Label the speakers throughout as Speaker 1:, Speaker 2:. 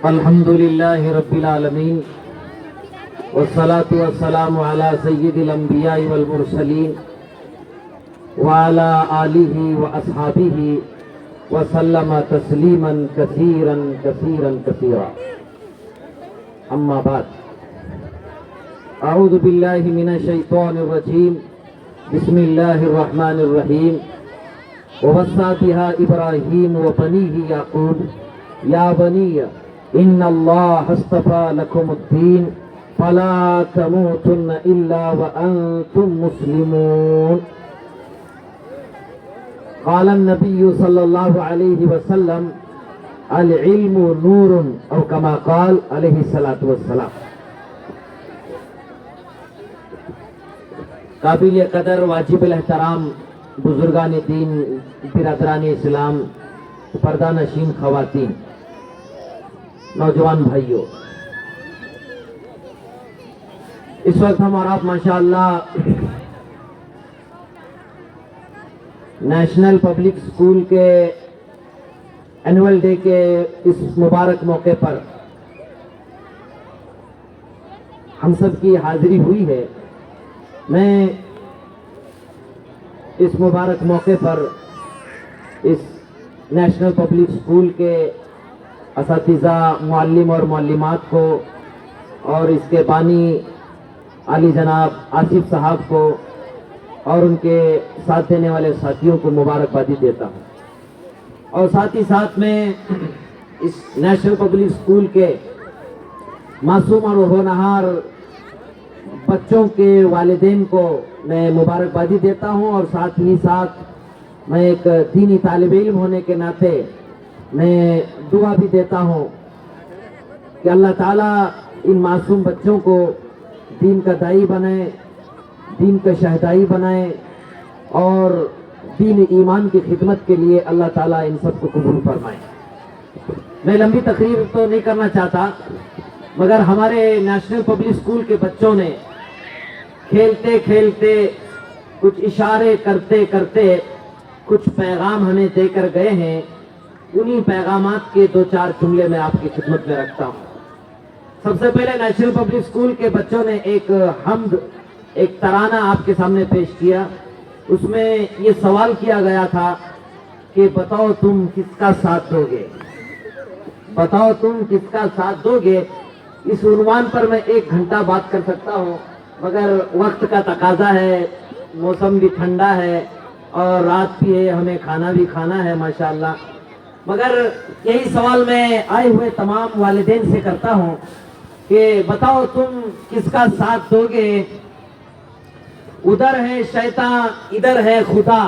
Speaker 1: الحمد لله رب العالمين والصلاة والسلام على سيد الأنبياء والمرسلين وعلى آله وأصحابه وسلم تسليما كثيرا كثيرا كثيرا. أما بعد، أعوذ بالله من الشيطان الرجيم. بسم الله الرحمن الرحيم. ووصى بها إبراهيم وبنيه يعقوب يا بني إن الله اصطفى لكم الدين فلا تموتن إلا وأنتم مسلمون. قال النبي صلى الله عليه وسلم العلم نور أو كما قال عليه الصلاة والسلام. قابل قدر واجب الاحترام بزرگان دین، برادران اسلام، پردہ نشین خواتین، نوجوان بھائیوں، اس وقت ہم اور آپ ماشاءاللہ نیشنل پبلک اسکول کے اینول ڈے کے اس مبارک موقع پر ہم سب کی حاضری ہوئی ہے. میں اس مبارک موقع پر اس نیشنل پبلک اسکول کے اساتذہ، معلم اور معلمات کو اور اس کے بانی علی جناب آصف صاحب کو اور ان کے ساتھ دینے والے ساتھیوں کو مبارکبادی دیتا ہوں. اور ساتھ ہی ساتھ میں اس نیشنل پبلک اسکول کے معصوم اور ہونہار بچوں کے والدین کو میں مبارکبادی دیتا ہوں. اور ساتھ ہی ساتھ میں ایک دینی طالب علم ہونے کے ناطے میں دعا بھی دیتا ہوں کہ اللہ تعالیٰ ان معصوم بچوں کو دین کا داعی بنائے، دین کا شہدائی بنائے اور دین ایمان کی خدمت کے لیے اللہ تعالیٰ ان سب کو قبول فرمائے. میں لمبی تقریر تو نہیں کرنا چاہتا، مگر ہمارے نیشنل پبلک اسکول کے بچوں نے کھیلتے کھیلتے کچھ اشارے کرتے کرتے کچھ پیغام ہمیں دے کر گئے ہیں. انہی پیغامات کے دو چار جملے میں آپ کی خدمت میں رکھتا ہوں. سب سے پہلے نیشنل پبلک اسکول کے بچوں نے ایک حمد، ایک ترانہ آپ کے سامنے پیش کیا. اس میں یہ سوال کیا گیا تھا کہ بتاؤ تم کس کا ساتھ دو گے، بتاؤ تم کس کا ساتھ دو گے. اس عنوان پر میں 1 گھنٹہ بات کر سکتا ہوں، مگر وقت کا تقاضا ہے، موسم بھی ٹھنڈا ہے اور رات بھی ہے، ہمیں کھانا بھی کھانا ہے ماشاءاللہ. مگر یہی سوال میں آئے ہوئے تمام والدین سے کرتا ہوں کہ بتاؤ تم کس کا ساتھ دو گے. ادھر ہے شیطان، ادھر ہے خدا،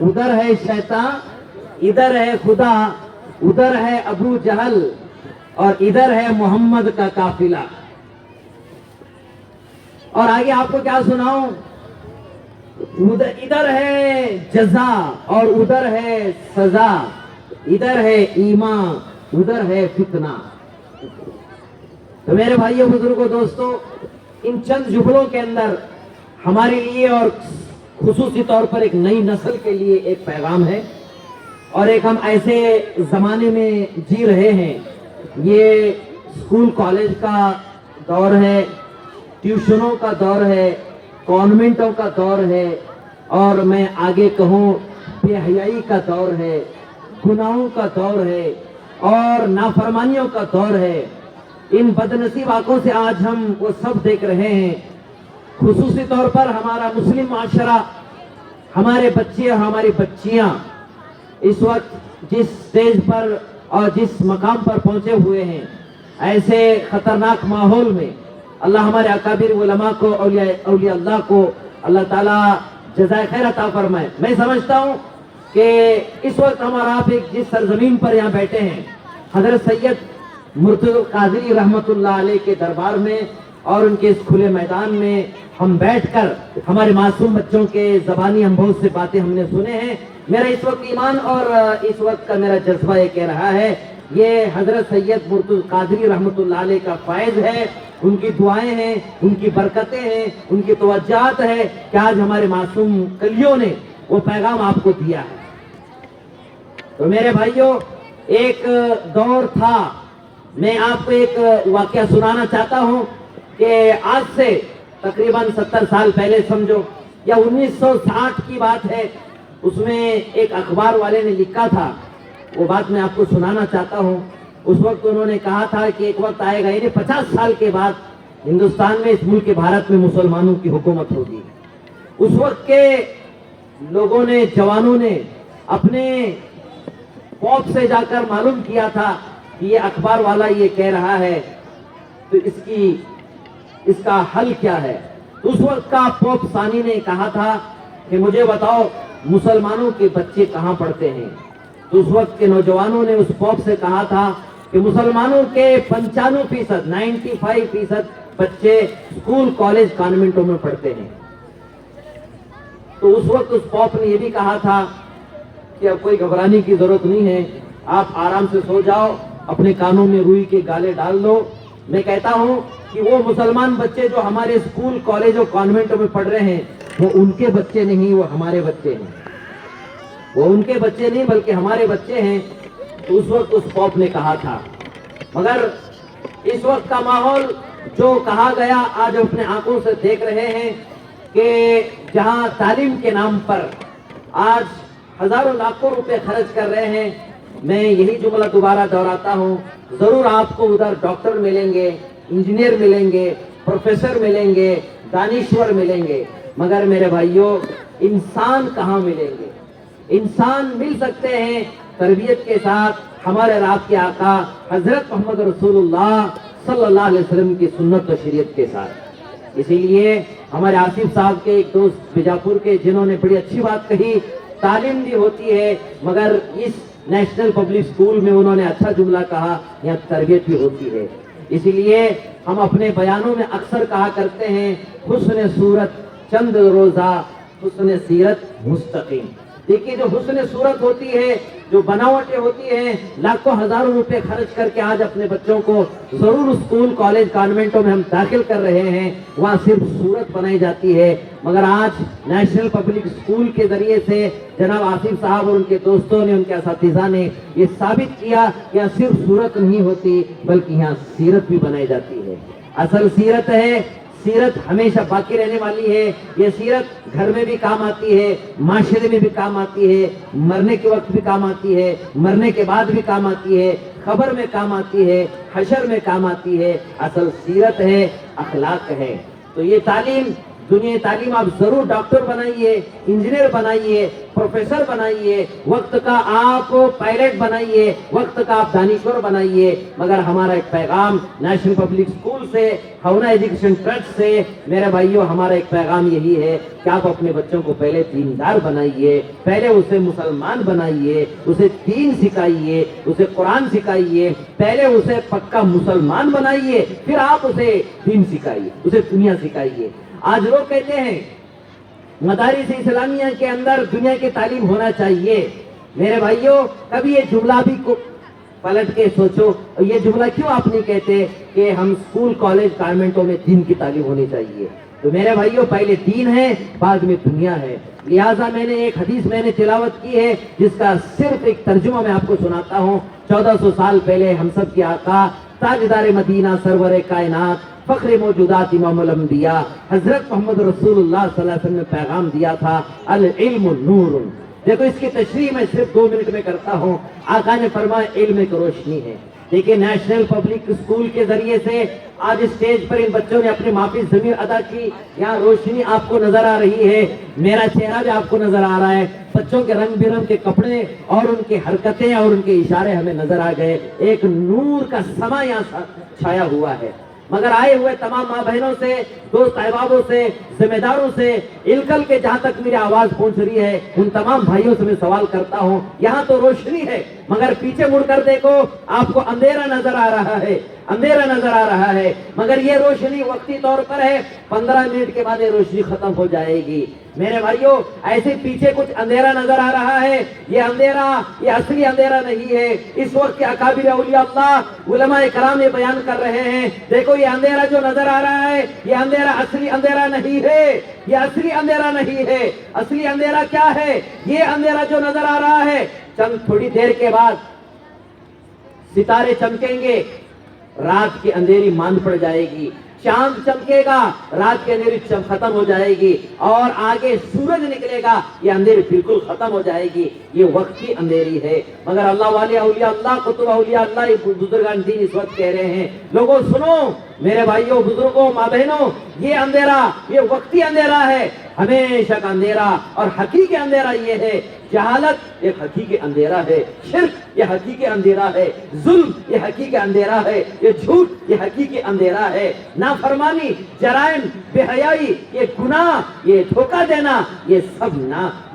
Speaker 1: ادھر ہے شیطان، ادھر ہے خدا، ادھر ہے ابو جہل اور ادھر ہے محمد کا قافلہ. اور آگے آپ کو کیا سناؤں، ادھر ہے جزا اور ادھر ہے سزا، ادھر ہے ایمان، ادھر ہے فتنہ. تو میرے بھائیوں، بزرگوں، دوستوں، ان چند جملوں کے اندر ہمارے لیے اور خصوصی طور پر ایک نئی نسل کے لیے ایک پیغام ہے. اور ایک ہم ایسے زمانے میں جی رہے ہیں، یہ اسکول کالج کا دور ہے، ٹیوشنوں کا دور ہے، کانوینٹوں کا دور ہے، اور میں آگے کہوں بے حیائی کا دور ہے، گناہوں کا دور ہے اور نافرمانیوں کا دور ہے. ان بدنصیب آنکھوں سے آج ہم وہ سب دیکھ رہے ہیں. خصوصی طور پر ہمارا مسلم معاشرہ، ہمارے بچے اور ہماری بچیاں اس وقت جس سٹیج پر اور جس مقام پر پہنچے ہوئے ہیں، ایسے خطرناک ماحول میں اللہ ہمارے اکابر علماء کو، اولیاء اللہ کو اللہ تعالیٰ جزائے خیر عطا فرمائے. میں سمجھتا ہوں کہ اس وقت ہم اور آپ ایک جس سرزمین پر یہاں بیٹھے ہیں، حضرت سید مرتضی قادری رحمت اللہ علیہ کے دربار میں اور ان کے اس کھلے میدان میں ہم بیٹھ کر ہمارے معصوم بچوں کے زبانی ہم بہت سے باتیں ہم نے سنے ہیں. میرا اس وقت ایمان اور اس وقت کا میرا جذبہ یہ کہہ رہا ہے، یہ حضرت سید مرتضی قادری رحمت اللہ علیہ کا فیض ہے، ان کی دعائیں ہیں، ان کی برکتیں ہیں، ان کی توجہات ہے کہ آج ہمارے معصوم کلیوں نے وہ پیغام آپ کو دیا ہے. تو میرے بھائیوں، ایک دور تھا میں آپ کو ایک واقعہ سنانا چاہتا ہوں کہ آج سے تقریباً 70 سال پہلے سمجھو یا 1960 کی بات ہے، اس میں ایک اخبار والے نے لکھا تھا، وہ بات میں آپ کو سنانا چاہتا ہوں۔ اس وقت انہوں نے کہا تھا کہ ایک وقت آئے گا، یعنی 50 سال کے بعد ہندوستان میں، اس ملک بھارت میں مسلمانوں کی حکومت ہوگی۔ اس وقت کے لوگوں نے، جوانوں نے اپنے پوپ سے جا کر معلوم کیا تھا کہ یہ اخبار والا یہ کہہ رہا ہے تو اس کا حل کیا ہے۔ اس وقت کا پوپ ثانی نے کہا تھا کہ مجھے بتاؤ مسلمانوں کے بچے کہاں پڑھتے ہیں۔ تو اس وقت کے نوجوانوں نے اس پوپ سے کہا تھا کہ مسلمانوں کے 95% بچے اسکول، کالج، کانوینٹوں میں پڑھتے ہیں۔ تو اس وقت اس پوپ نے یہ بھی کہا تھا کہ اب کوئی گھبرانے کی ضرورت نہیں ہے، آپ آرام سے سو جاؤ، اپنے کانوں میں روئی کے گالے ڈال دو۔ میں کہتا ہوں کہ وہ مسلمان بچے جو ہمارے اسکول، کالج اور کانوینٹوں میں پڑھ رہے ہیں، وہ ان کے بچے نہیں، وہ ہمارے بچے ہیں۔ وہ ان کے بچے نہیں بلکہ ہمارے بچے ہیں۔ تو اس وقت اس پوپ نے کہا تھا، مگر اس وقت کا ماحول جو کہا گیا آج اپنے آنکھوں سے دیکھ رہے ہیں کہ جہاں تعلیم کے نام پر آج ہزاروں لاکھوں روپے خرچ کر رہے ہیں۔ میں یہی جملہ دوبارہ دہراتا ہوں، ضرور آپ کو ادھر ڈاکٹر ملیں گے، انجینئر ملیں گے، پروفیسر ملیں گے، دانشور ملیں گے، مگر میرے بھائیوں انسان کہاں ملیں گے؟ انسان مل سکتے ہیں تربیت کے ساتھ، ہمارے رات کے آقا حضرت محمد رسول اللہ صلی اللہ علیہ وسلم کی سنت و شریعت کے ساتھ۔ اسی لیے ہمارے آصف صاحب کے ایک دوست بیجاپور کے، جنہوں نے بڑی اچھی بات کہی، تعلیم بھی ہوتی ہے مگر اس نیشنل پبلک اسکول میں انہوں نے اچھا جملہ کہا، یہاں تربیت بھی ہوتی ہے۔ اسی لیے ہم اپنے بیانوں میں اکثر کہا کرتے ہیں حسن صورت چند روزہ، حسن سیرت مستقیم۔ دیکھیے جو حسن صورت ہوتی ہے، جو بناوٹیں ہوتی ہیں، لاکھوں ہزاروں روپے خرچ کر کے آج اپنے بچوں کو ضرور اسکول، کالج، کانوینٹوں میں ہم داخل کر رہے ہیں، وہاں صرف صورت بنائی جاتی ہے۔ مگر آج نیشنل پبلک اسکول کے ذریعے سے جناب آصف صاحب اور ان کے دوستوں نے، ان کے اساتذہ نے یہ ثابت کیا کہ یہاں صرف صورت نہیں ہوتی بلکہ یہاں سیرت بھی بنائی جاتی ہے۔ اصل سیرت ہے، سیرت ہمیشہ باقی رہنے والی ہے۔ یہ سیرت گھر میں بھی کام آتی ہے، معاشرے میں بھی کام آتی ہے، مرنے کے وقت بھی کام آتی ہے، مرنے کے بعد بھی کام آتی ہے، خبر میں کام آتی ہے، حشر میں کام آتی ہے۔ اصل سیرت ہے، اخلاق ہے۔ تو یہ تعلیم، دنیا تعلیم آپ ضرور ڈاکٹر بنائیے، انجینئر بنائیے، پروفیسر بنائیے، وقت کا آپ پائلٹ بنائیے، وقت کا آپ دانشور بنائیے، مگر ہمارا ایک پیغام نیشنل پبلک اسکول سے، ہونا ایجوکیشن ٹرسٹ سے، میرے بھائیوں ہمارا ایک پیغام یہی ہے کہ آپ اپنے بچوں کو پہلے دیندار بنائیے، پہلے اسے مسلمان بنائیے، اسے دین سکھائیے، اسے قرآن سکھائیے، پہلے اسے پکا مسلمان بنائیے، پھر آپ اسے دین سکھائیے، اسے دنیا سکھائیے۔ آج لوگ کہتے ہیں مدارس اسلامیہ کے اندر دنیا کی تعلیم ہونا چاہیے۔ میرے بھائیوں کبھی یہ جملہ بھی کو پلٹ کے سوچو، یہ جملہ کیوں آپ نہیں کہتے کہ ہم اسکول، کالج، کانوینٹوں میں دین کی تعلیم ہونی چاہیے؟ تو میرے بھائیوں پہلے دین ہے، بعد میں دنیا ہے۔ لہٰذا میں نے ایک حدیث میں نے تلاوت کی ہے جس کا صرف ایک ترجمہ میں آپ کو سناتا ہوں۔ 1400 سال پہلے ہم سب کے آقا، تاجدار مدینہ، سرور کائنات، فخر موجودات، امام الانبیاء حضرت محمد رسول اللہ صلی اللہ علیہ وسلم نے پیغام دیا تھا، العلم نور۔ دیکھو اس کی تشریح میں صرف 2 منٹ میں کرتا ہوں۔ آقا نے فرمایا علم ایک روشنی ہے۔ دیکھیں نیشنل پبلک اسکول کے ذریعے سے آج اسٹیج پر ان بچوں نے اپنی ماں کی ضمیر ادا کی۔ یہاں روشنی آپ کو نظر آ رہی ہے، میرا چہرہ بھی آپ کو نظر آ رہا ہے، بچوں کے رنگ برنگ کے کپڑے اور ان کی حرکتیں اور ان کے اشارے ہمیں نظر آ گئے۔ ایک نور کا سما یہاں چھایا ہوا ہے۔ مگر آئے ہوئے تمام ماں بہنوں سے، دوست احبابوں سے، ذمہ داروں سے، الکل کے جہاں تک میری آواز پہنچ رہی ہے، ان تمام بھائیوں سے میں سوال کرتا ہوں، یہاں تو روشنی ہے مگر پیچھے مڑ کر دیکھو آپ کو اندھیرا نظر آ رہا ہے، اندھیرا نظر آ رہا ہے، مگر یہ روشنی وقتی طور پر ہے، 15 منٹ کے بعد یہ روشنی ختم ہو جائے گی۔ میرے بھائیوں ایسے پیچھے کچھ اندھیرا نظر آ رہا ہے، یہ اندھیرا یہ اصلی اندھیرا نہیں ہے۔ اس وقت کے اکابر اولیاء اللہ، علماء کرام یہ بیان کر رہے ہیں، دیکھو یہ اندھیرا جو نظر آ رہا ہے یہ اندھیرا اصلی اندھیرا نہیں ہے، یہ اصلی اندھیرا نہیں ہے۔ اصلی اندھیرا کیا ہے؟ یہ اندھیرا جو نظر آ رہا ہے، چند تھوڑی دیر کے بعد ستارے چمکیں گے، رات کی اندھیری ماند پڑ جائے گی، چاند چمکے گا، رات کی اندھیری ختم ہو جائے گی، اور آگے سورج نکلے گا، یہ اندھیری بالکل ختم ہو جائے گی۔ یہ وقت کی اندھیری ہے، مگر اللہ والے اولیاء اللہ، قطب اولیاء اللہ، یہ بزرگان دین اس وقت کہہ رہے ہیں، لوگوں سنو، میرے بھائیوں، بزرگوں، ماں بہنوں، یہ اندھیرا، یہ وقتی اندھیرا ہے، ہمیشہ کا اندھیرا، اور حقیقی اندھیرا یہ ہے، جہالت ایک حقیقی اندھیرا ہے، شرک یہ حقیقی اندھیرا ہے، ظلم یہ حقیقی اندھیرا ہے، یہ جھوٹ یہ حقیقی اندھیرا ہے، نافرمانی، جرائم، بے حیائی، یہ گناہ، یہ دھوکہ دینا، یہ سب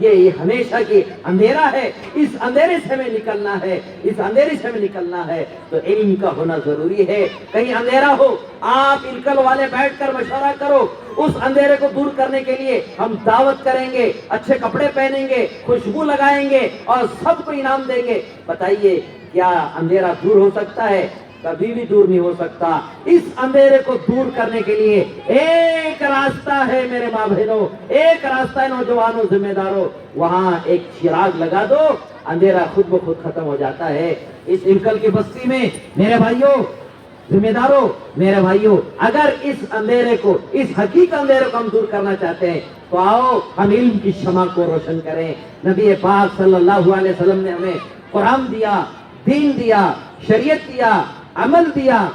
Speaker 1: یہ ہمیشہ کی اندھیرا ہے۔ اس اندھیرے سے ہمیں نکلنا ہے، اس اندھیرے سے ہمیں نکلنا ہے تو علم کا ہونا ضروری ہے۔ کہیں اندھیرا ہو، آپ علکل والے بیٹھ کر مشورہ کرو، اس اندھیرے کو دور کرنے کے لیے ہم دعوت کریں گے، اچھے کپڑے پہنیں گے، خوشبو لگائیں گے اور سب کو انعام دیں گے۔ بتائیے کیا اندھیرا دور ہو سکتا ہے؟ کبھی بھی دور نہیں ہو سکتا۔ اس اندھیرے کو دور کرنے کے لیے ایک راستہ ہے میرے ماں بہنوں، ایک راستہ ہے نوجوانوں، ذمہ داروں، وہاں ایک چراغ لگا دو، اندھیرا خود بخود ختم ہو جاتا ہے۔ اس انکل کی بستی میں میرے بھائیوں، ذمہ داروں، میرے بھائیوں، اگر اس اندھیرے کو، اس حقیقی اندھیرے کو ہم دور کرنا چاہتے ہیں تو آؤ ہم علم کی شمع کو روشن کریں۔ نبی پاک صلی اللہ علیہ وسلم نے ہمیں قرآن دیا، دین دیا، شریعت دیا، عمل دیا،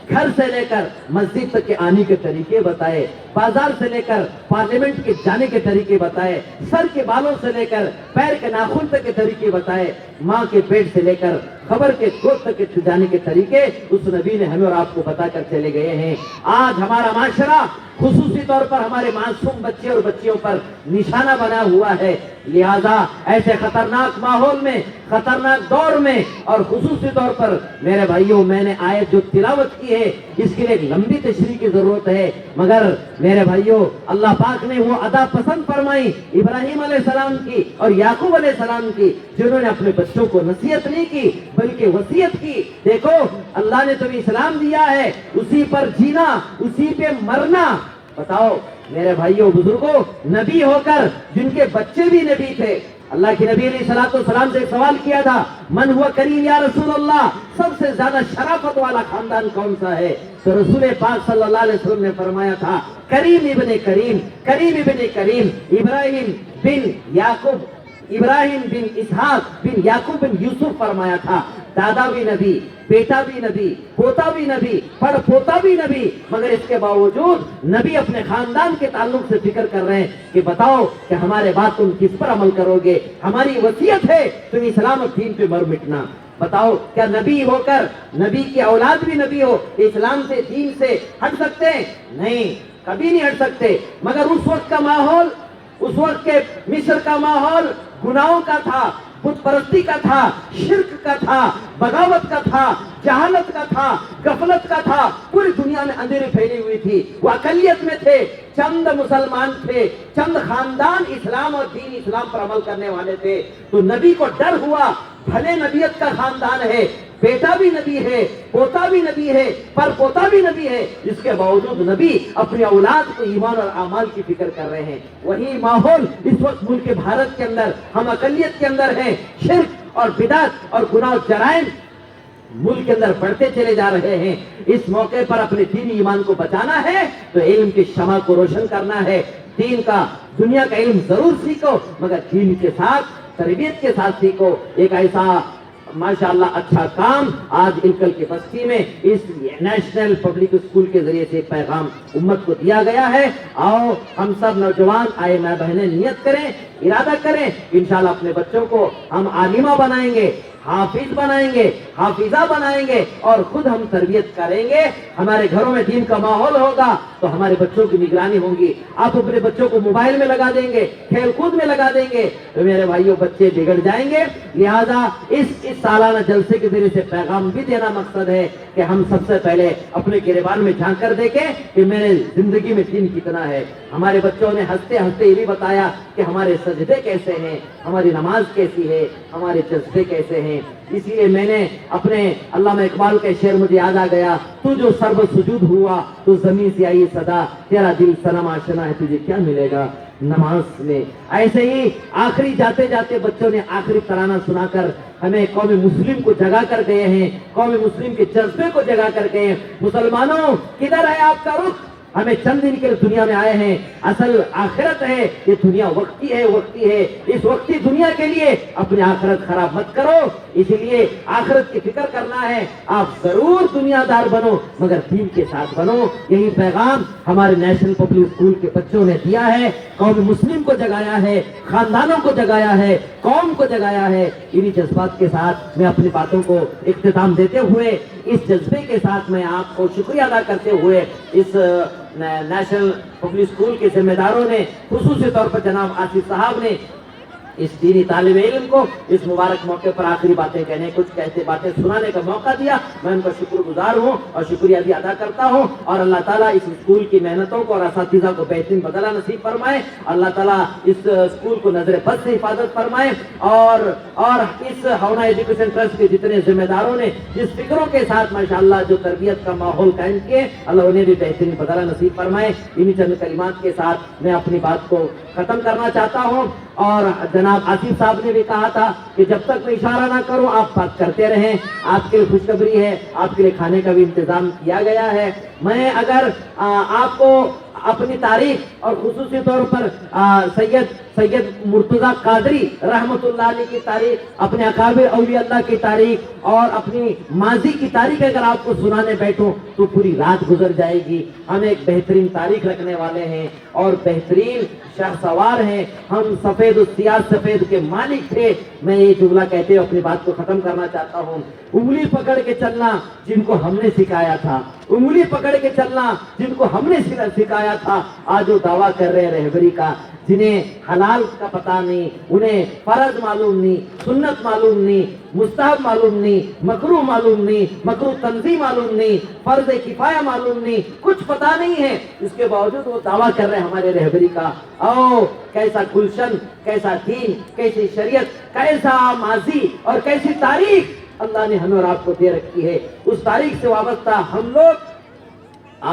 Speaker 1: گھر سے لے کر مسجد تک کے آنے کے طریقے بتائے، بازار سے لے کر پارلیمنٹ کے جانے کے طریقے بتائے، سر کے بالوں سے لے کر پیر کے ناخن تک کے طریقے بتائے، ماں کے پیٹ سے لے کر خبر کے گود تک کے جانے کے طریقے اس نبی نے ہمیں اور آپ کو بتا کر چلے گئے ہیں۔ آج ہمارا معاشرہ خصوصی طور پر ہمارے معصوم بچے اور بچیوں پر نشانہ بنا ہوا ہے، لہذا ایسے خطرناک ماحول میں، خطرناک دور میں، اور خصوصی طور پر میرے بھائیوں، میں نے آیت جو تلاوت کی ہے اس کے لیے ایک لمبی تشریح کی ضرورت ہے، مگر میرے بھائیوں اللہ پاک نے وہ ادا پسند فرمائی ابراہیم علیہ السلام کی اور یعقوب علیہ السلام کی، جنہوں نے اپنے بچوں کو نصیحت نہیں کی بلکہ وصیت کی۔ دیکھو اللہ نے تمہیں اسلام دیا ہے، اسی پر جینا، اسی پہ مرنا۔ بتاؤ میرے بھائیوں، بزرگوں، نبی ہو کر جن کے بچے بھی نبی تھے، اللہ کے نبی علیہ السلام سے ایک سوال کیا تھا، من ہوا کریم یا رسول اللہ، سب سے زیادہ شرافت والا خاندان کون سا ہے؟ تو رسول پاک صلی اللہ علیہ وسلم نے فرمایا تھا، کریم ابن کریم، کریم ابن کریم، ابراہیم بن یعقوب، ابراہیم بن اسحاق بن یعقوب بن یوسف فرمایا تھا۔ دادا بھی نبی، بیٹا بھی نبی، پوتا بھی نبی، پڑ پوتا بھی نبی، مگر اس کے باوجود نبی اپنے خاندان کے تعلق سے فکر کر رہے ہیں کہ بتاؤ کہ ہمارے بعد تم کس پر عمل کرو گے؟ ہماری وصیت ہے تم اسلام اور دین پہ مر مٹنا۔ بتاؤ کیا نبی ہو کر، نبی کی اولاد بھی نبی ہو، اسلام سے، دین سے ہٹ سکتے ہیں؟ نہیں، کبھی نہیں ہٹ سکتے۔ مگر اس وقت کا ماحول، اس وقت کے مصر کا ماحول گناہوں کا تھا، بت پرستی کا تھا، شرک کا تھا، بغاوت کا تھا، جہالت کا تھا، غفلت کا تھا، پوری دنیا میں اندھیری پھیلی ہوئی تھی۔ وہ اقلیت میں تھے، چند مسلمان تھے، چند خاندان اسلام اور دین اسلام پر عمل کرنے والے تھے۔ تو نبی کو ڈر ہوا، بھلے نبیت کا خاندان ہے، بیٹا بھی نبی ہے، پوتا بھی نبی ہے، پر پوتا بھی نبی ہے، اس کے باوجود نبی اپنی اولاد کو ایمان اور اعمال کی فکر کر رہے ہیں۔ وہی ماحول اس وقت ملک بھارت کے اندر، ہم اقلیت کے اندر ہیں، شرک اور بدعت اور گناہ و جرائم ملک کے اندر بڑھتے چلے جا رہے ہیں۔ اس موقع پر اپنے دینی ایمان کو بچانا ہے تو علم کی شمع کو روشن کرنا ہے۔ دین کا، دنیا کا علم ضرور سیکھو، مگر دین کے ساتھ، تربیت کے ساتھ سیکھو۔ ایک ایسا ماشاءاللہ اچھا کام آج انکل کی بستی میں اس نیشنل پبلک اسکول کے ذریعے سے پیغام امت کو دیا گیا ہے۔ آؤ ہم سب نوجوان، آئے ماں بہنیں نیت کریں، ارادہ کریں، انشاءاللہ اپنے بچوں کو ہم عالمہ بنائیں گے، حافظ بنائیں گے، حافظہ بنائیں گے، اور خود ہم تربیت کریں گے۔ ہمارے گھروں میں دین کا ماحول ہوگا تو ہمارے بچوں کی نگرانی ہوگی۔ آپ اپنے بچوں کو موبائل میں لگا دیں گے، کھیل کود میں لگا دیں گے تو میرے بھائیوں بچے بگڑ جائیں گے۔ لہذا اس سالانہ جلسے کے ذریعے سے پیغام بھی دینا مقصد ہے کہ ہم سب سے پہلے اپنے گریبان میں جھانک کر دیکھیں کہ میرے زندگی میں دین کتنا ہے۔ ہمارے بچوں نے ہنستے ہنستے یہ بھی بتایا کہ ہمارے سجدے کیسے ہیں، ہماری نماز کیسی ہے، ہمارے جذبے کیسے ہیں۔ اس لیے میں نے اپنے علامہ اقبال کا شعر مجھے یاد آ گیا، تو جو سرب سجود ہوا تو زمین سے آئی صدا، تیرا دل صنم آشنا ہے تجھے کیا ملے گا نماز میں۔ ایسے ہی آخری جاتے جاتے بچوں نے آخری ترانہ سنا کر ہمیں قوم مسلم کو جگا کر گئے ہیں، قوم مسلم کے جذبے کو جگا کر گئے ہیں۔ مسلمانوں کدھر ہے آپ کا رخ؟ ہمیں چند دن کے دنیا میں آئے ہیں، اصل آخرت ہے، یہ دنیا وقتی ہے، اس وقتی دنیا کے لیے اپنی آخرت خراب مت کرو۔ اسی لیے آخرت کی فکر کرنا ہے، آپ ضرور دنیا دار بنو مگر دین کے ساتھ بنو۔ یہی پیغام ہمارے نیشنل پبلک اسکول کے بچوں نے دیا ہے، قوم مسلم کو جگایا ہے، خاندانوں کو جگایا ہے، قوم کو جگایا ہے۔ انہی جذبات کے ساتھ میں اپنی باتوں کو اختتام دیتے ہوئے، اس جذبے کے ساتھ میں آپ کو شکریہ ادا کرتے ہوئے، اس نیشنل پبلک اسکول کے ذمہ داروں نے، خصوصی طور پر جناب آصف صاحب نے اس دینی طالب علم کو اس مبارک موقع پر آخری باتیں کہنے، کچھ باتیں سنانے کا موقع دیا، میں ان کا شکر گزار ہوں اور شکریہ بھی ادا کرتا ہوں۔ اور اللہ تعالیٰ اس اسکول کی محنتوں کو اور اساتذہ کو بہترین بدلہ نصیب فرمائے، اللہ تعالیٰ اس اسکول کو نظر بد سے حفاظت فرمائے، اور اس ہونا ایجوکیشن ٹرسٹ کے جتنے ذمہ داروں نے جس فکروں کے ساتھ ماشاءاللہ جو تربیت کا ماحول قائم کیے، اللہ انہیں بھی بہترین بدلہ نصیب فرمائے۔ انہی چند کلمات کے ساتھ میں اپنی بات کو ختم کرنا چاہتا ہوں۔ اور جناب آصف صاحب نے بھی کہا تھا کہ جب تک میں اشارہ نہ کروں آپ بات کرتے رہیں، آپ کے لیے خوشخبری ہے، آپ کے لیے کھانے کا بھی انتظام کیا گیا ہے۔ میں اگر آپ کو اپنی تاریخ اور خصوصی طور پر سید مرتضیٰ قادری رحمت اللہ علیہ کی تاریخ، اپنے اکابر اولیاء اللہ کی تاریخ اور اپنی ماضی کی تاریخ اگر آپ کو سنانے بیٹھوں تو پوری رات گزر جائے گی۔ ہم ایک بہترین تاریخ رکھنے والے ہیں اور بہترین شاہ سوار ہیں، ہم سفید السیاد سفید کے مالک تھے۔ میں یہ جملہ کہتے ہوئے اپنی بات کو ختم کرنا چاہتا ہوں، انگلی پکڑ کے چلنا جن کو ہم نے سکھایا تھا، انگلی پکڑ کے چلنا جن کو ہم نے سکھایا تھا، آج وہ دعویٰ کر رہے رہبری کا، جنہیں حلال کا پتہ نہیں، انہیں فرض معلوم نہیں، سنت معلوم نہیں، مستحب معلوم نہیں، مکروہ معلوم نہیں، مکروہ تنزیہ معلوم نہیں، فرض کفایہ معلوم نہیں، کچھ پتہ نہیں ہے، اس کے باوجود وہ دعویٰ کر رہے ہیں ہمارے رہبری کا۔ کیسا گلشن، کیسا دین، کیسی شریعت، کیسا ماضی اور کیسی تاریخ اللہ نے ہمیں اور آپ کو دے رکھی ہے۔ اس تاریخ سے وابستہ ہم لوگ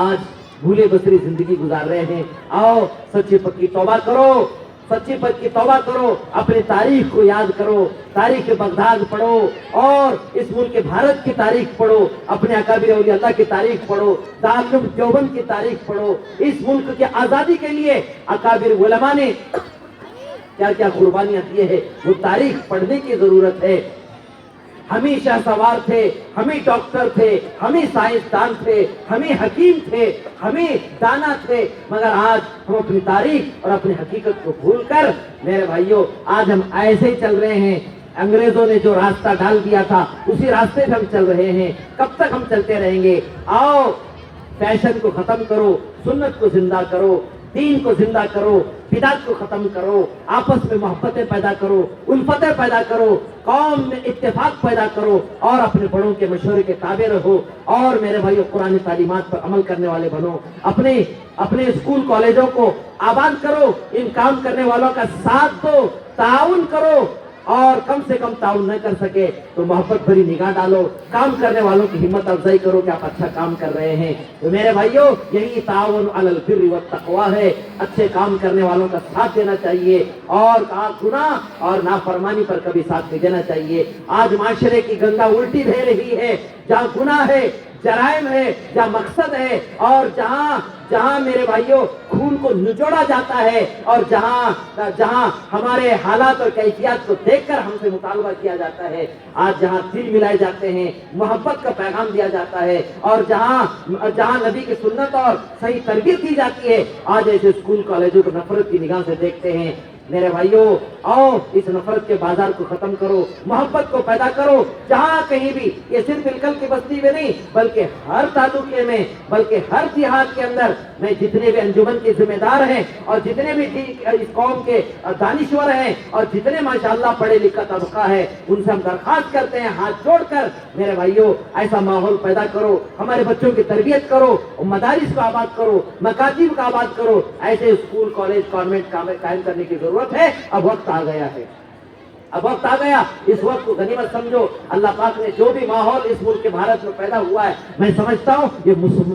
Speaker 1: آج بھولے بسری زندگی گزار رہے ہیں۔ آؤ سچی پکی توبہ کرو، سچی پکی توبہ کرو، اپنے تاریخ کو یاد کرو، تاریخ بغداد پڑھو اور اس ملک بھارت کی تاریخ پڑھو، اپنے اکابر اولیاء اللہ کی تاریخ پڑھو، دارالعلوم دیوبند کی تاریخ پڑھو۔ اس ملک کی آزادی کے لیے اکابر علماء نے کیا کیا قربانیاں دی ہے، وہ تاریخ پڑھنے کی ضرورت ہے۔ ہم ہی شاہ سوار تھے، ہم ہی ڈاکٹر تھے، ہم ہی سائنسدان تھے، ہم ہی حکیم تھے، ہم ہی دانا تھے، مگر آج ہم اپنی تاریخ اور اپنی حقیقت کو بھول کر میرے بھائیوں آج ہم ایسے ہی چل رہے ہیں۔ انگریزوں نے جو راستہ ڈال دیا تھا اسی راستے پہ ہم چل رہے ہیں، کب تک ہم چلتے رہیں گے؟ آؤ فیشن کو ختم کرو، سنت کو زندہ کرو، دین کو زندہ کرو، بدعت کو ختم کرو، آپس میں محبتیں پیدا کرو، الفتیں پیدا کرو، قوم میں اتفاق پیدا کرو اور اپنے بڑوں کے مشورے کے تابع رہو، اور میرے بھائیو قرآن تعلیمات پر عمل کرنے والے بنو، اپنے اسکول کالجوں کو آباد کرو، ان کام کرنے والوں کا ساتھ دو، تعاون کرو، اور کم سے کم تعاون نہ کر سکے تو محبت بھری نگاہ ڈالو، کام کرنے والوں کی ہمت افزائی کرو کہ آپ اچھا کام کر رہے ہیں۔ تو میرے بھائیوں یہی تعاون علی البر والتقوی ہے، اچھے کام کرنے والوں کا ساتھ دینا چاہیے اور گناہ اور نافرمانی پر کبھی ساتھ نہیں دینا چاہیے۔ آج معاشرے کی گنگا الٹی بہہ رہی ہے، جہاں گناہ ہے، جرائم ہے، جہاں مقصد ہے، اور جہاں میرے بھائیوں خون کو نچوڑا جاتا ہے، اور جہاں ہمارے حالات اور کیفیات کو دیکھ کر ہم سے مطالبہ کیا جاتا ہے، آج جہاں دل ملائے جاتے ہیں، محبت کا پیغام دیا جاتا ہے، اور جہاں نبی کی سنت اور صحیح تربیت دی جاتی ہے، آج ایسے اسکول کالجوں کو نفرت کی نگاہ سے دیکھتے ہیں۔ میرے بھائیوں آؤ اس نفرت کے بازار کو ختم کرو، محبت کو پیدا کرو، جہاں کہیں بھی، یہ صرف الکل کی بستی میں نہیں بلکہ ہر تعلقے میں، بلکہ ہر دیہات کے اندر، میں جتنے بھی انجمن کے ذمہ دار ہیں اور جتنے بھی اس قوم کے دانشور ہیں اور جتنے ماشاءاللہ پڑھے لکھا طبقہ ہے، ان سے ہم درخواست کرتے ہیں ہاتھ جوڑ کر، میرے بھائیوں ایسا ماحول پیدا کرو، ہمارے بچوں کی تربیت کرو، مدارس کو آباد کرو، مکاتب کو آباد کرو، ایسے اسکول کالج کانوینٹ قائم کرنے کی ضرورت ہے، اب وقت آ گیا ہے۔ اب وقت آ گیا، اس وقت کو غنیمت سمجھو. اللہ پاک نے جو بھی ماحول اس ملک کے بھارت میں پیدا ہوا ہے، میں سمجھتا ہوں یہ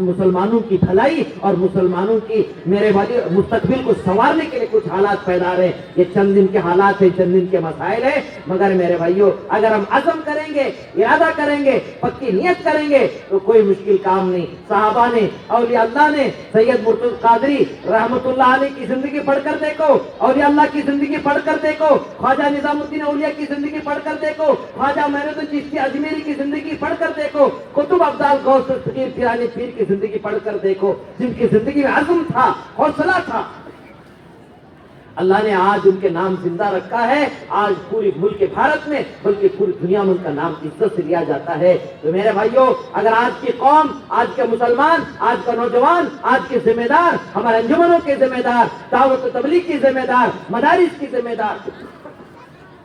Speaker 1: مسلمانوں کی بھلائی اور مسلمانوں کی میرے بھائی مستقبل کو سنوارنے کے لیے کچھ حالات پیدا رہے. یہ چند دن کے حالات ہیں، چند دن کے مسائل ہیں، مگر میرے بھائیوں اگر ہم عزم کریں گے، ارادہ کریں گے، پکی نیت کریں گے تو کوئی مشکل کام نہیں. صحابہ نے، اولیاء اللہ نے، سید مرتضی قادری رحمت اللہ علیہ کی زندگی پڑھ کر دیکھو، اولیاء اللہ کی زندگی پڑھ کر دیکھو، خواجہ نظام الدین اولیاء کی زندگی پڑھ کر دیکھو، خواجہ معین الدین چشتی اجمیری کی زندگی پڑھ کر دیکھو، قطب ابدال غوث الصغیر پیرانی پیر کی زندگی پڑھ کر دیکھو، جن کی زندگی میں عزم تھا، حوصلہ تھا. اللہ نے آج ان کے نام زندہ رکھا ہے. آج پوری ملک بھارت میں بلکہ پوری دنیا میں ان کا نام عزت سے لیا جاتا ہے. تو میرے بھائیوں اگر آج کی قوم، آج کے مسلمان، آج کا نوجوان، آج کے ذمہ دار، ہمارے انجمنوں کے ذمہ دار، دعوت و تبلیغ کی ذمہ دار، مدارس کی ذمہ دار،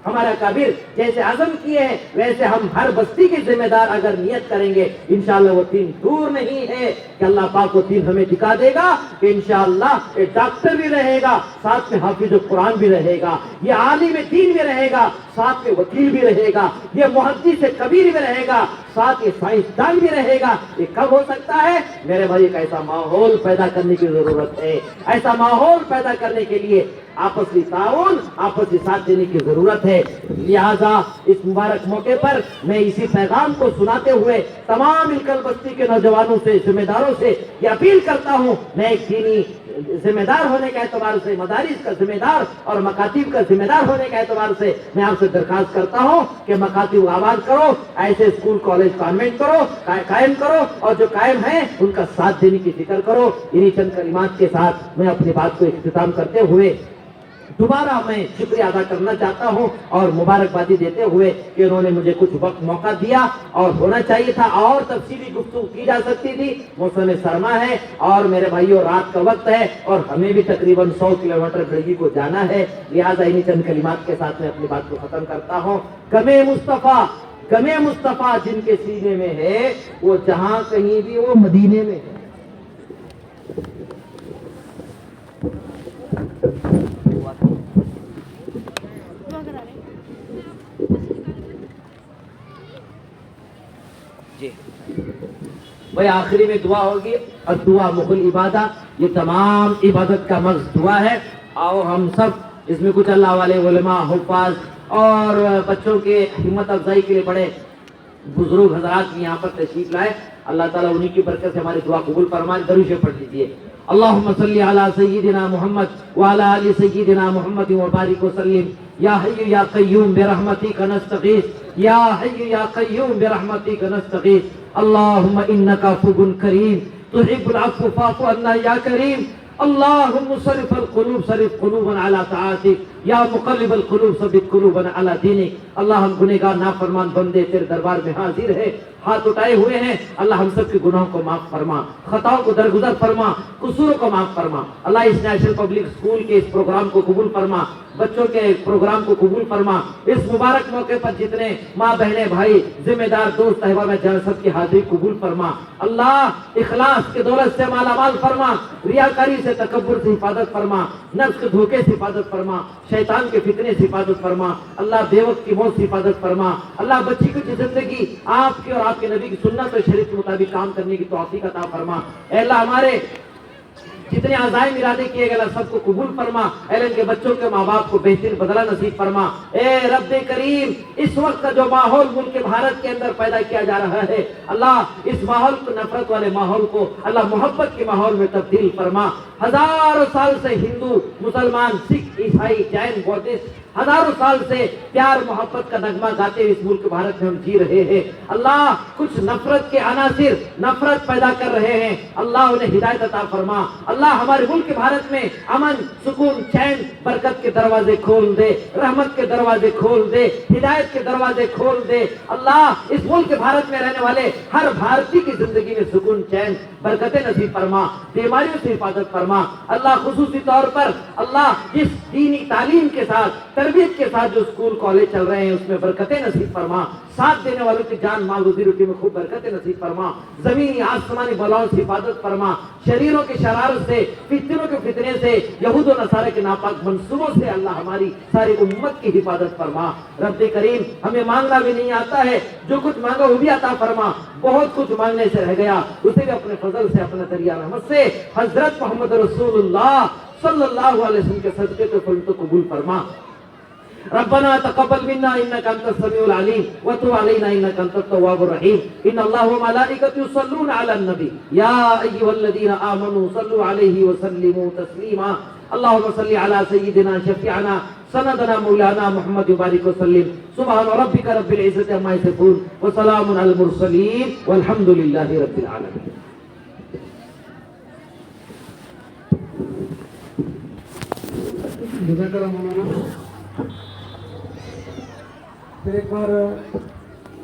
Speaker 1: ہمارا کابر جیسے عزم کیے ہیں ویسے ہم ہر بستی کے ذمہ دار اگر نیت کریں گے انشاءاللہ وہ دین دور نہیں ہے کہ اللہ پاک وہ دین ہمیں دکھا دے گا کہ انشاءاللہ ایک ڈاکٹر بھی رہے گا، ساتھ میں حافظ قرآن بھی رہے گا، یہ عالم دین بھی رہے گا، ساتھ میں وکیل بھی رہے گا، یہ محدث کبیر بھی رہے گا، ساتھ یہ سائنسدان بھی رہے گا. یہ کب ہو سکتا ہے میرے بھائی؟ ایک ایسا ماحول پیدا کرنے کی ضرورت ہے. ایسا ماحول پیدا کرنے کے لیے آپسی تعاون، آپسی ساتھ دینے کی ضرورت ہے. لہذا اس مبارک موقع پر میں اسی پیغام کو سناتے ہوئے تمام الکل بستی کے نوجوانوں سے، ذمہ داروں سے یہ اپیل کرتا ہوں، میں ایک دینی ذمہ دار ہونے کے اعتبار سے، مدارس کا ذمہ دار اور مکاتب کا ذمہ دار ہونے کے اعتبار سے میں آپ سے درخواست کرتا ہوں کہ مکاتب آباد کرو، ایسے اسکول کالج کانوینٹ کرو، قائم کرو، اور جو قائم ہیں ان کا ساتھ دینے کی فکر کرو. انہی چند کلمات کے ساتھ میں اپنی بات کو اختتام کرتے ہوئے دوبارہ میں شکریہ ادا کرنا چاہتا ہوں اور مبارکبادی دیتے ہوئے کہ انہوں نے مجھے کچھ وقت موقع دیا، اور ہونا چاہیے تھا اور تفصیلی گفتگو کی جا سکتی تھی. موسم سرما ہے اور میرے بھائیوں رات کا وقت ہے اور ہمیں بھی تقریباً 100 کلومیٹر گڑگی کو جانا ہے. لہٰذا انہی چند کلمات کے ساتھ میں اپنی بات کو ختم کرتا ہوں. غم مصطفیٰ جن کے سینے میں ہے وہ جہاں کہیں بھی وہ مدینے میں ہے. جی بھائی آخری میں دعا ہوگی، اور دعا مغل عبادت، یہ تمام عبادت کا مغز دعا ہے. آؤ ہم سب اس میں کچھ اللہ والے علماء، حفاظ اور بچوں کے ہمت افزائی کے لیے بڑے بزرگ حضرات یہاں پر تشریف لائے. اللہ تعالیٰ انہی کی برکت سے ہماری دعا قبول فرمائے. درود پڑھ لیجیے. اللہم صلی علی سیدنا محمد وعلی آل سیدنا محمد وبارک وسلم. یا حی یا قیوم برحمتک نستغیث، یا حی یا قیوم برحمتک نستغیث. اللہم انک عفو کریم تحب العفو فاعف عنا یا کریم. اللہم صرف القلوب صرف قلوبنا علی طاعتک، یا مقلب القلوب ثبت قلوبنا علی دینک. اللہ ہم گنہگار نافرمان بندے تیرے دربار میں حاضر ہے، ہاتھ اٹھائے ہوئے ہیں. اللہ ہم سب کے گناہوں کو معاف فرما، خطاؤں کو درگزر فرما، قصوروں کو معاف فرما. اللہ اس نیشنل پبلک اسکول کے اس پروگرام کو قبول فرما، بچوں کے پروگرام کو قبول فرما. اس مبارک موقع پر جتنے ماں بہنیں بھائی ذمہ دار دوست احباب میں جان سب کی حاضری قبول فرما. اللہ اخلاص کے دولت سے مالا مال فرما، ریاکاری سے، تکبر سے حفاظت فرما، نفس کے دھوکے سے حفاظت فرما، شیطان کے فتنے سے حفاظت فرما. اللہ بے وقت کی موت سے حفاظت فرما. اللہ بچی کی زندگی آپ کی اور آپ کے نبی کی سنت اور شریعت کے مطابق کام کرنے کی توفیق عطا فرما. اے اللہ ہمارے جتنے عزائم ارادے کیے گئے اللہ سب کو قبول فرما. اے اللہ ان کے بچوں کے ماں باپ کو بہترین بدلہ نصیب فرما. اے رب کریم اس وقت کا جو ماحول ملک بھارت کے اندر پیدا کیا جا رہا ہے اللہ اس ماحول کو، نفرت والے ماحول کو اللہ محبت کے ماحول میں تبدیل فرما. ہزاروں سال سے ہندو، مسلمان، سکھ، عیسائی، جین، بودھسٹ ہزاروں سال سے پیار محبت کا نغمہ گاتے ہوئے اس ملک بھارت میں ہم جی رہے ہیں. اللہ کچھ نفرت کے عناصر نفرت پیدا کر رہے ہیں، اللہ انہیں ہدایت عطا فرما. اللہ ہمارے ملک بھارت میں امن، سکون، چین، برکت کے دروازے کھول دے، رحمت کے دروازے کھول دے، ہدایت کے دروازے کھول دے. اللہ اس ملک بھارت میں رہنے والے ہر بھارتی کی زندگی میں سکون، چین، برکتیں نصیب فرما، بیماریوں سے حفاظت فرما. اللہ خصوصی طور پر اللہ جس دینی تعلیم کے ساتھ تربیت کے ساتھ جو اسکول کالج چل رہے ہیں اس میں برکتیں نصیب فرما، ساتھ دینے والوں کی جان مال روزی روٹی میں خوب برکتیں نصیب فرما، زمینی آسمانی بلاؤں سے حفاظت فرما، شریروں کی شرارت سے، فتنوں کے فتنے سے، یہود و نصارہ کے ناپاک منصوبوں سے اللہ ہماری ساری امت کی حفاظت فرما۔ رب کریم ہمیں مانگنا بھی نہیں آتا ہے، جو کچھ مانگا وہ بھی عطا فرما، بہت کچھ مانگنے سے رہ گیا اسے بھی اپنے فضل سے، اپنے دریا رحمت سے حضرت محمد رسول اللہ صلی اللہ علیہ وسلم کے صدقے تو فضل تو قبول فرما۔ ربنا تقبل منا انك انت السميع العليم وتب علينا انك انت التواب الرحيم ان الله وملائكته يصلون على النبي يا ايها الذين امنوا صلوا عليه وسلموا تسليما اللهم صل على سيدنا شفيعنا سندنا مولانا محمد وبارك وسلم سبحان ربك رب العزة عما يصفون وسلام على المرسلين والحمد لله رب العالمين۔
Speaker 2: جزاک اللہ مولانا۔ پھر ایک بار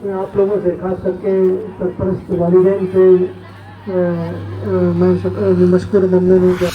Speaker 2: میں آپ لوگوں سے خاص کر کے سرپرست والدین سے میں مشکور ممنون ہوں کہ